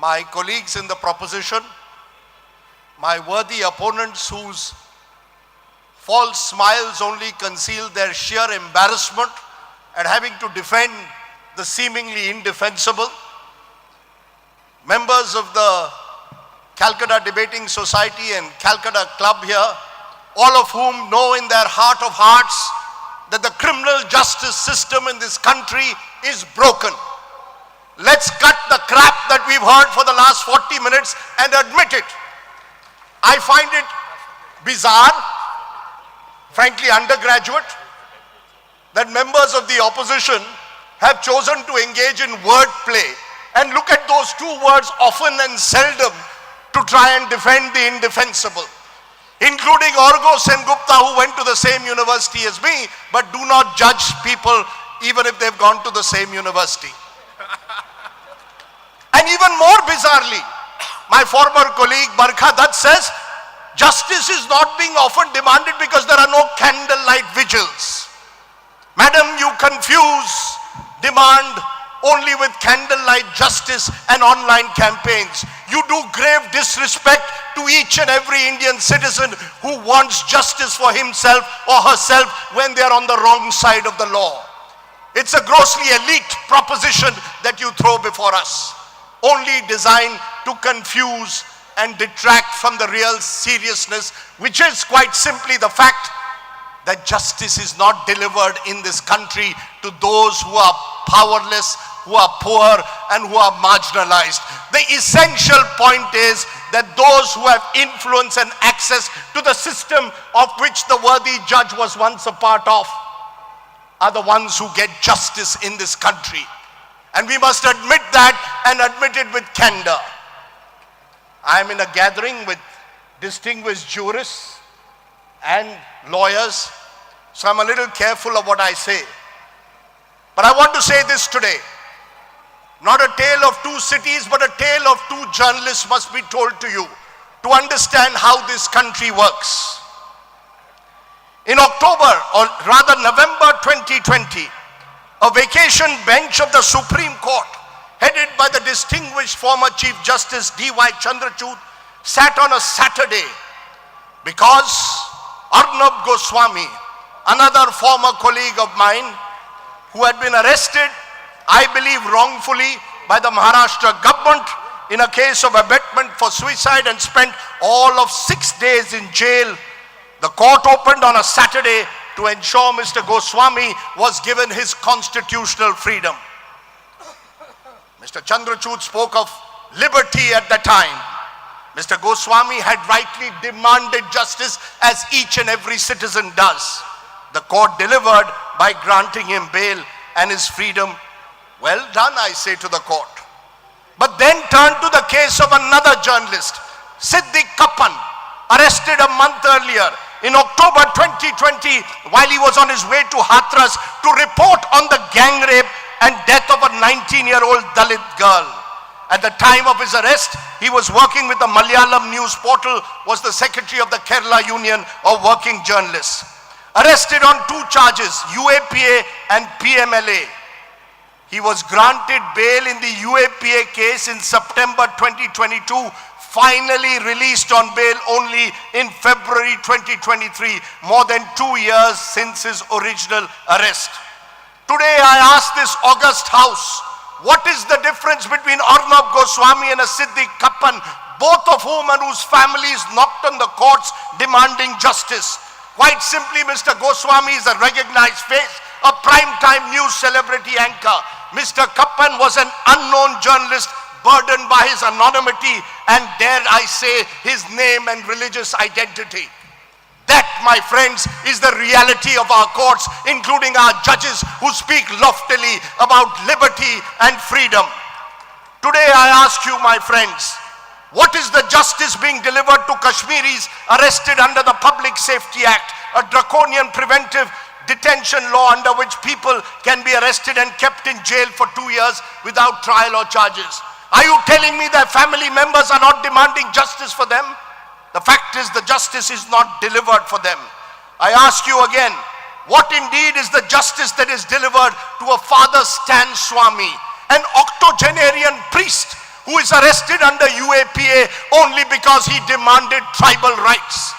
my colleagues in the proposition, my worthy opponents whose false smiles only conceal their sheer embarrassment at having to defend the seemingly indefensible, members of the Calcutta Debating Society and Calcutta Club here, all of whom know in their heart of hearts that the criminal justice system in this country is broken. Let's cut the crap that we've heard for the last 40 minutes and admit it. I find it bizarre, frankly undergraduate, that members of the opposition have chosen to engage in wordplay and look at those two words, often and seldom, to try and defend the indefensible, including Orgos and Gupta, who went to the same university as me, but do not judge people even if they've gone to the same university. And even more bizarrely, my former colleague Barkha Dutt says, justice is not being often demanded because there are no candlelight vigils. Madam, you confuse demand only with candlelight justice and online campaigns. You do grave disrespect to each and every Indian citizen who wants justice for himself or herself when they are on the wrong side of the law. It's a grossly elite proposition that you throw before us, only designed to confuse and detract from the real seriousness, which is quite simply the fact that justice is not delivered in this country to those who are powerless, who are poor, and who are marginalized. The essential point is that those who have influence and access to the system of which the worthy judge was once a part of are the ones who get justice in this country. And we must admit that, and admit it with candor. I am in a gathering with distinguished jurists and lawyers, so I'm a little careful of what I say. But I want to say this today. Not a tale of two cities, but a tale of two journalists must be told to you to understand how this country works. In October, or rather November 2020, a vacation bench of the Supreme Court, headed by the distinguished former Chief Justice D.Y. Chandrachud, sat on a Saturday because Arnab Goswami, another former colleague of mine, who had been arrested, I believe wrongfully, by the Maharashtra government in a case of abetment for suicide and spent all of 6 days in jail. The court opened on a Saturday to ensure Mr. Goswami was given his constitutional freedom. Mr. Chandrachud spoke of liberty at the time. Mr. Goswami had rightly demanded justice as each and every citizen does. The court delivered by granting him bail and his freedom. Well done, I say to the court. But then turned to the case of another journalist, Siddique Kappan, arrested a month earlier in October 2020 while he was on his way to Hathras to report on the gang rape and death of a 19-year-old Dalit girl. At the time of his arrest, he was working with the Malayalam news portal, was the secretary of the Kerala Union of Working Journalists. Arrested on 2 charges, UAPA and PMLA. He was granted bail in the UAPA case in September 2022, finally released on bail only in February 2023, more than 2 years since his original arrest. Today I ask this august house, what is the difference between Arnab Goswami and a Siddique Kappan, both of whom and whose families knocked on the courts demanding justice? Quite simply, Mr. Goswami is a recognized face, a prime-time news celebrity anchor. Mr. Kappan was an unknown journalist burdened by his anonymity and, dare I say, his name and religious identity. That, my friends, is the reality of our courts, including our judges who speak loftily about liberty and freedom. Today I ask you, my friends, what is the justice being delivered to Kashmiris arrested under the Public Safety Act, a draconian preventive detention law under which people can be arrested and kept in jail for 2 years without trial or charges? Are you telling me that family members are not demanding justice for them? The fact is, the justice is not delivered for them. I ask you again, what indeed is the justice that is delivered to a Father Stan Swamy, an octogenarian priest who is arrested under UAPA only because he demanded tribal rights.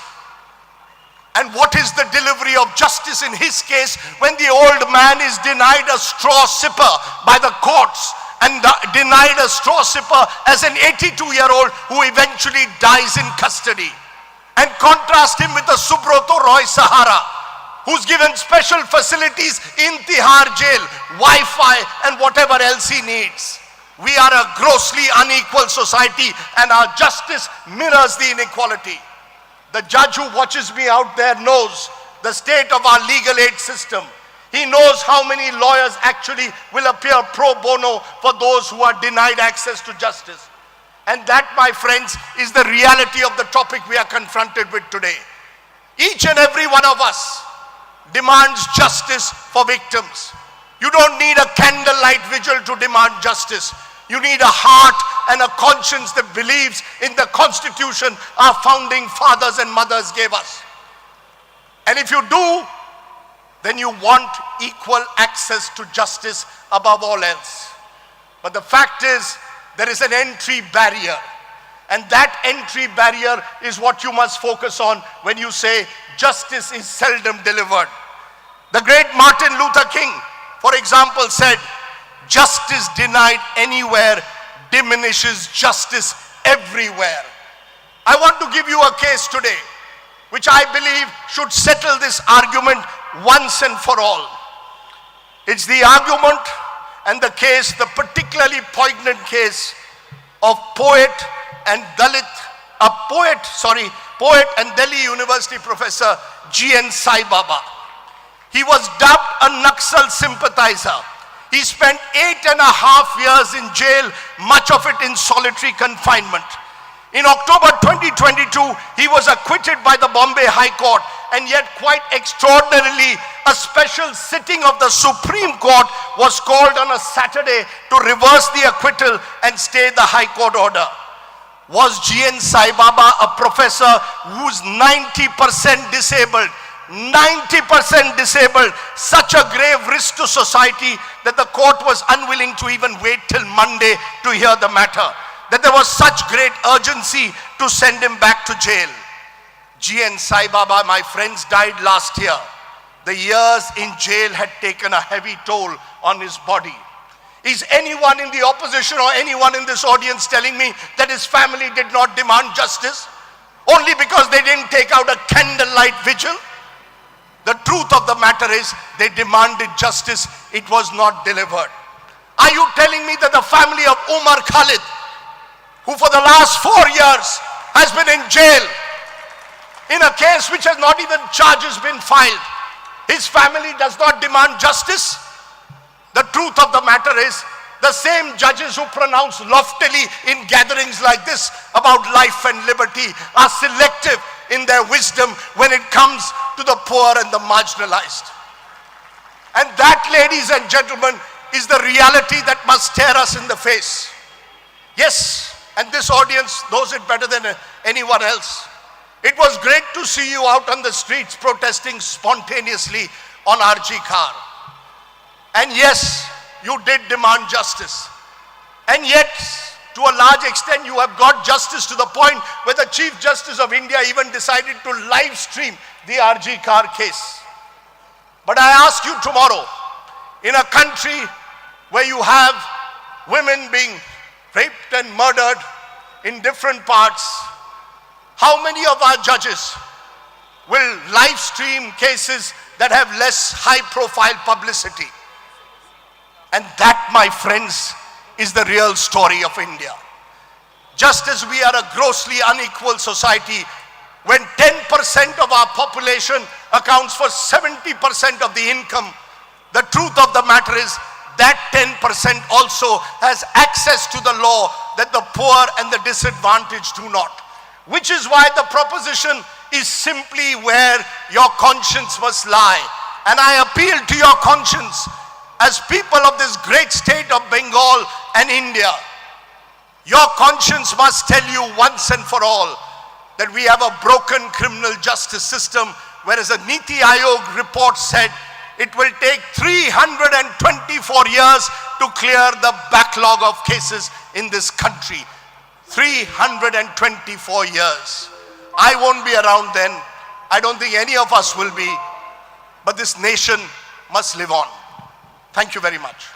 And what is the delivery of justice in his case when the old man is denied a straw sipper by the courts and denied a straw sipper as an 82-year-old who eventually dies in custody? And contrast him with the Subroto Roy Sahara, who's given special facilities in Tihar jail, Wi-Fi and whatever else he needs. We are a grossly unequal society and our justice mirrors the inequality. The judge who watches me out there knows the state of our legal aid system. He knows how many lawyers actually will appear pro bono for those who are denied access to justice. And that, my friends, is the reality of the topic we are confronted with today. Each and every one of us demands justice for victims. You don't need a candlelight vigil to demand justice. You need a heart and a conscience that believes in the Constitution our founding fathers and mothers gave us. And if you do, then you want equal access to justice above all else. But the fact is, there is an entry barrier. And that entry barrier is what you must focus on when you say justice is seldom delivered. The great Martin Luther King, for example, said, "Justice denied anywhere diminishes justice everywhere." I want to give you a case today, which I believe should settle this argument once and for all. It's the argument and the case, the particularly poignant case of poet and Delhi University professor G.N. Saibaba. He was dubbed a Naxal sympathizer. He spent 8.5 years in jail, much of it in solitary confinement. In October 2022, he was acquitted by the Bombay High Court, and yet quite extraordinarily, a special sitting of the Supreme Court was called on a Saturday to reverse the acquittal and stay the High Court order. Was G.N. Saibaba a professor who's 90% disabled? 90% disabled, such a grave risk to society that the court was unwilling to even wait till Monday to hear the matter, that there was such great urgency to send him back to jail. G.N. Saibaba, my friends, died last year. The years in jail had taken a heavy toll on his body. Is anyone in the opposition or anyone in this audience telling me that his family did not demand justice only because they didn't take out a candlelight vigil? The truth of the matter is they demanded justice, it was not delivered. Are you telling me that the family of Umar Khalid, who for the last 4 years has been in jail in a case which has not even charges been filed, his family does not demand justice? The truth of the matter is the same judges who pronounce loftily in gatherings like this about life and liberty are selective in their wisdom when it comes to the poor and the marginalized. And that, ladies and gentlemen, is the reality that must stare us in the face. Yes, and this audience knows it better than anyone else. It was great to see you out on the streets protesting spontaneously on RG Car. And yes, you did demand justice. And yet, to a large extent, you have got justice to the point where the Chief Justice of India even decided to live stream the RG Car case. But I ask you tomorrow, in a country where you have women being raped and murdered in different parts, how many of our judges will live stream cases that have less high-profile publicity? And that, my friends, is the real story of India. Just as we are a grossly unequal society, when 10% of our population accounts for 70% of the income, the truth of the matter is that 10% also has access to the law that the poor and the disadvantaged do not. Which is why the proposition is simply where your conscience must lie. And I appeal to your conscience as people of this great state of Bengal and India. Your conscience must tell you once and for all that we have a broken criminal justice system, whereas a Niti Aayog report said it will take 324 years to clear the backlog of cases in this country. 324 years. I won't be around then. I don't think any of us will be. But this nation must live on. Thank you very much.